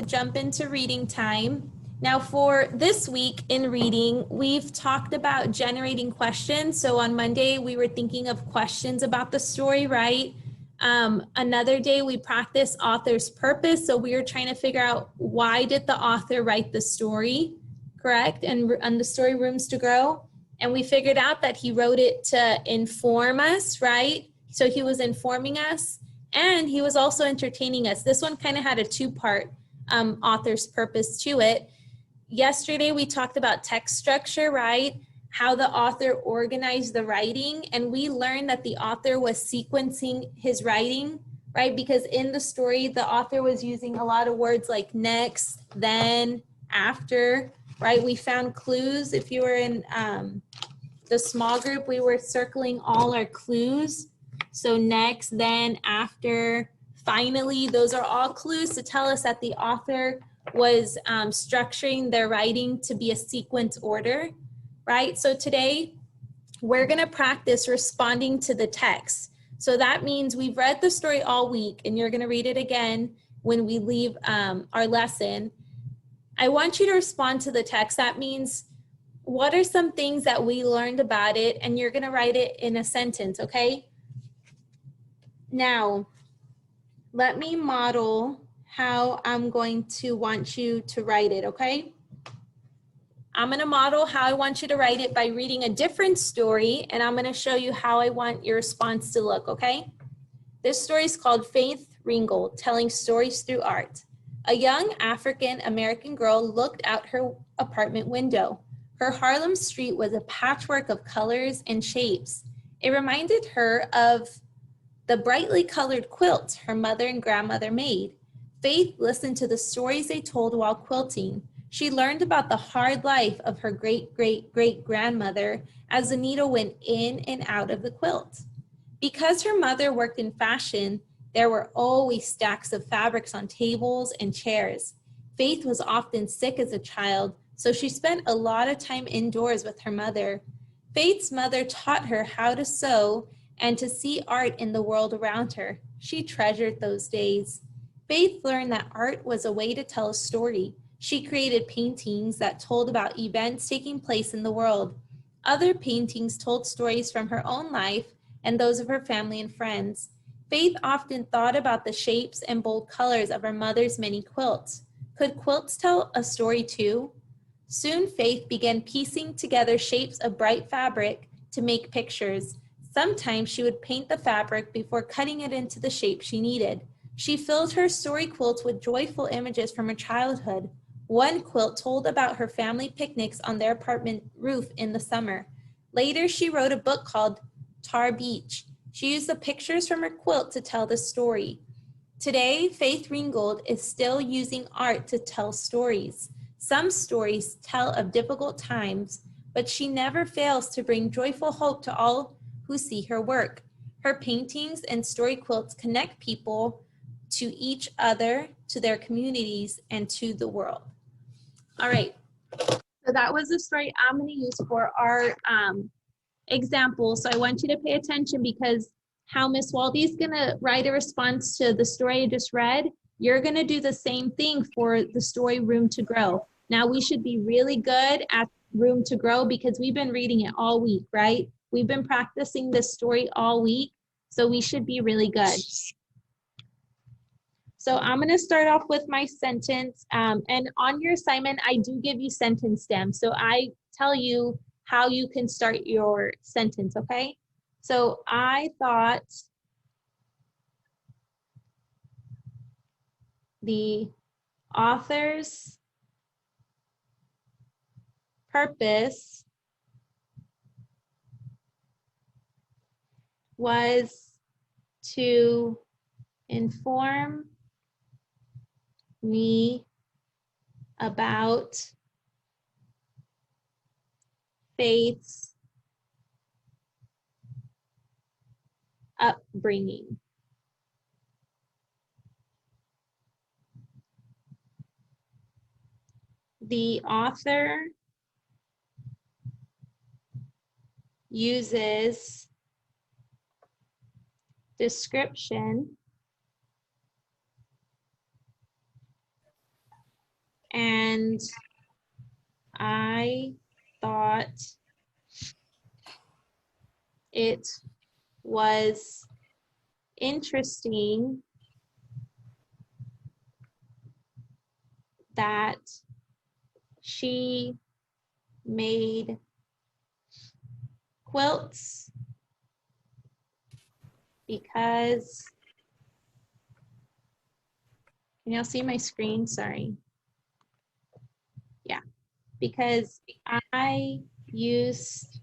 jump into reading time. Now for this week in reading, we've talked about generating questions. So on Monday, we were thinking of questions about the story, right? Another day we practiced author's purpose. So we were trying to figure out, why did the author write the story, correct? And the story Rooms to Grow. And we figured out that he wrote it to inform us, right? So he was informing us and he was also entertaining us. This one kind of had a two-part author's purpose to it. Yesterday we talked about text structure, right? How the author organized the writing, and we learned that the author was sequencing his writing, right? Because in the story, the author was using a lot of words like next, then, after, right? We found clues. If you were in the small group, we were circling all our clues. So next, then, after, finally, those are all clues to tell us that the author was structuring their writing to be a sequence order, right? So today we're gonna practice responding to the text. So that means we've read the story all week and you're gonna read it again when we leave our lesson. I want you to respond to the text. That means, what are some things that we learned about it? And you're gonna write it in a sentence, okay? Now, let me model how I'm going to want you to write it, okay? I'm gonna model how I want you to write it by reading a different story, and I'm gonna show you how I want your response to look, okay? This story is called Faith Ringgold, Telling Stories Through Art. A young African-American girl looked out her apartment window. Her Harlem street was a patchwork of colors and shapes. It reminded her of the brightly colored quilts her mother and grandmother made. Faith listened to the stories they told while quilting. She learned about the hard life of her great-great-great-grandmother as the needle went in and out of the quilt. Because her mother worked in fashion, there were always stacks of fabrics on tables and chairs. Faith was often sick as a child, so she spent a lot of time indoors with her mother. Faith's mother taught her how to sew and to see art in the world around her. She treasured those days. Faith learned that art was a way to tell a story. She created paintings that told about events taking place in the world. Other paintings told stories from her own life and those of her family and friends. Faith often thought about the shapes and bold colors of her mother's many quilts. Could quilts tell a story too? Soon Faith began piecing together shapes of bright fabric to make pictures. Sometimes she would paint the fabric before cutting it into the shape she needed. She filled her story quilts with joyful images from her childhood. One quilt told about her family picnics on their apartment roof in the summer. Later, she wrote a book called Tar Beach. She used the pictures from her quilt to tell the story. Today, Faith Ringgold is still using art to tell stories. Some stories tell of difficult times, but she never fails to bring joyful hope to all who see her work. Her paintings and story quilts connect people to each other, to their communities, and to the world. All right, so that was the story I'm going to use for our example. So I want you to pay attention, because how Miss Waldy is going to write a response to the story I just read, you're going to do the same thing for the story Room to Grow. Now, we should be really good at Room to Grow because we've been reading it all week, right? We've been practicing this story all week, so we should be really good. So I'm going to start off with my sentence, and on your assignment, I do give you sentence stems. So I tell you how you can start your sentence, okay? So I thought the author's purpose was to inform me about Faith's upbringing. The author uses description and I thought it was interesting that she made quilts because, can y'all see my screen? Sorry. Yeah, because I used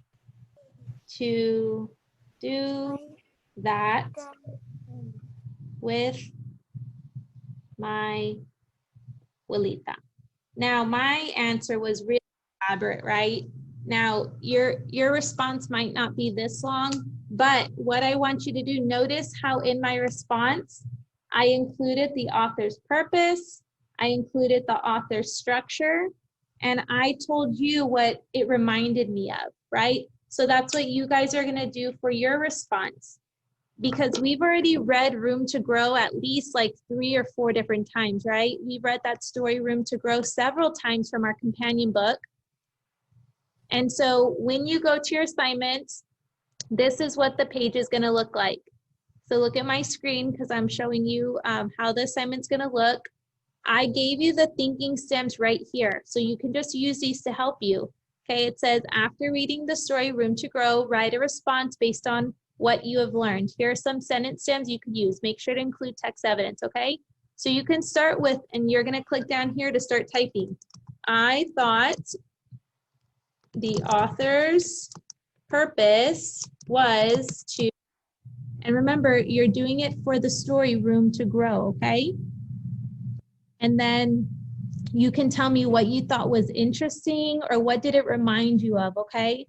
to do that with my abuelita. Now, my answer was really elaborate, right? Now, your response might not be this long, but what I want you to do, notice how in my response, I included the author's purpose, I included the author's structure, and I told you what it reminded me of, right? So that's what you guys are gonna do for your response, because we've already read Room to Grow at least like 3 or 4 different times, right? We've read that story Room to Grow several times from our companion book. And so when you go to your assignments, this is what the page is gonna look like. So look at my screen because I'm showing you how the assignment's gonna look. I gave you the thinking stems right here. So you can just use these to help you. Okay, it says, after reading the story Room to Grow, write a response based on what you have learned. Here are some sentence stems you could use. Make sure to include text evidence, okay? So you can start with, and you're gonna click down here to start typing. I thought the author's purpose was to, and remember, you're doing it for the story Room to Grow, okay? And then you can tell me what you thought was interesting or what did it remind you of, okay?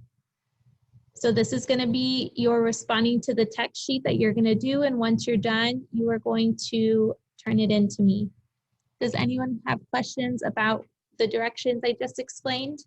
So this is gonna be your responding to the text sheet that you're gonna do, and once you're done, you are going to turn it in to me. Does anyone have questions about the directions I just explained?